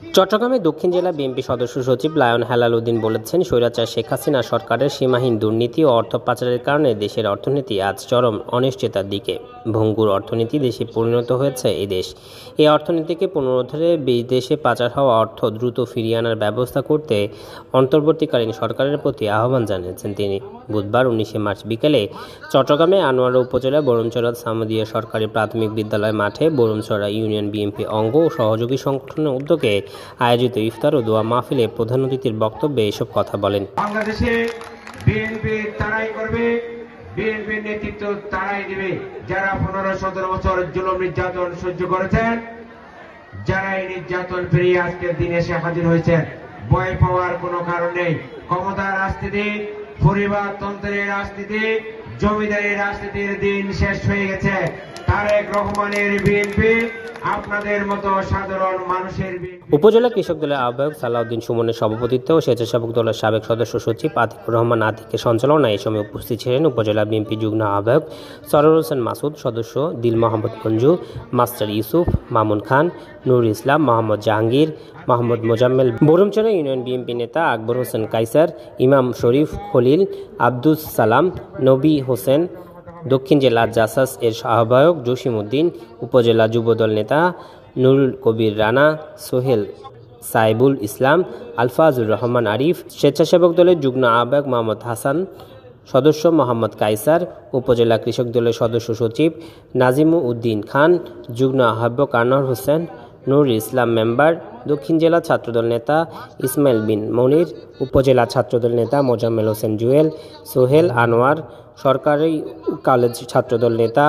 চট্টগ্রামে দক্ষিণ জেলা বিএনপি সদস্য সচিব লায়ন হেলাল উদ্দিন বলেছেন, স্বৈরাচার শেখ হাসিনা সরকারের সীমাহীন দুর্নীতি ও অর্থ পাচারের কারণে দেশের অর্থনীতি আজ চরম অনিশ্চয়তার দিকে। ভঙ্গুর অর্থনীতি দেশে পরিণত হয়েছে এই দেশ। এই অর্থনীতিকে পুনরুদ্ধারে বিদেশে পাচার হওয়া অর্থ দ্রুত ফিরিয়ে আনার ব্যবস্থা করতে অন্তর্বর্তীকালীন সরকারের প্রতি আহ্বান জানিয়েছেন তিনি। বুধবার 19 মার্চ বিকেলে চট্টগ্রামে আনোয়ারা উপজেলা বরুমচড়া সামদিয়া সরকারি প্রাথমিক বিদ্যালয় মাঠে বরুমচড়া ইউনিয়ন বিএনপি অঙ্গ ও সহযোগী সংগঠনের উদ্যোগে আয়োজিত ইফতার ও দোয়া মাহফিলে প্রধান অতিথির বক্তব্যে এসব কথা বলেন। বাংলাদেশে বিএনপি তারাই করবে, বিএনপির নেতৃত্ব তারাই দিবে যারা 15-17 বছর জুলুম নির্যাতন সহ্য করেছেন, যারা এই নির্যাতন ফিরিয়ে আজকের দিনে এসে হাজির হয়েছেন। ভয় পাওয়ার কোনো কারণ নেই। ক্ষমতার রাজনীতি, পরিবারতন্ত্রের রাজনীতি, জমিদারি রাজনীতির দিন শেষ হয়ে গেছে। তারেক রহমানের বিএনপি আপনাদের মতো সাধারণ মানুষের উপজেলা কৃষক দলের আহ্বায়ক সালাউদ্দিন সুমনের সভাপতিত্বে ও স্বেচ্ছাসেবক দলের সাবেক সদস্য সচিব আতিকুর রহমান আতিকের সঞ্চালনায় এ সময় উপস্থিত ছিলেন উপজেলা বিএনপি যুগ্ম আহ্বায়ক সরোর হোসেন মাসুদ, সদস্য দিল Mohammad Manju, master Yusuf, Mamun Khan, Nur Islam, Mohammad Jahangir, Mohammad Mozammel, Barumchara union BNP নেতা আকবর হোসেন কাইসার, ইমাম শরীফ খলিল, আব্দুস সালাম, নবী হোসেন, দক্ষিণ জেলা জাসাস এর আহ্বায়ক জসিম উদ্দিন, উপজেলা যুবদল নেতা নুরুল কবির রানা, সোহেল সাইবুল ইসলাম, আলফাজুর রহমান আরিফ, স্বেচ্ছাসেবক দলের যুগ্ম আহ্বায়ক মোহাম্মদ হাসান, সদস্য মোহাম্মদ কাইসার, উপজেলা কৃষক দলের সদস্য সচিব নাজিমু উদ্দিন খান, যুগ্ম আহ্বায়ক আনোয়ার হোসেন, নুর ইসলাম মেম্বার, দক্ষিণ জেলা ছাত্রদল নেতা ইসমাইল বিন মনির, উপজেলা ছাত্রদল নেতা মোজাম্মেল হোসেন জুয়েল, সোহেল আনোয়ার, সরকারি কলেজ ছাত্রদল নেতা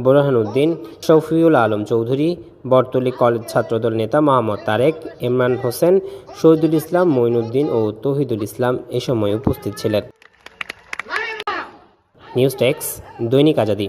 বোরহান উদ্দিন, শফিউল আলম চৌধুরী, বরতলী কলেজ ছাত্রদল নেতা মোহাম্মদ তারেক, ইমরান হোসেন, শহীদুল ইসলাম, মঈনুদ্দিন ও তৌহিদুল ইসলাম এ সময় উপস্থিত ছিলেন। নিউজ ডেস্ক, দৈনিক আজাদী।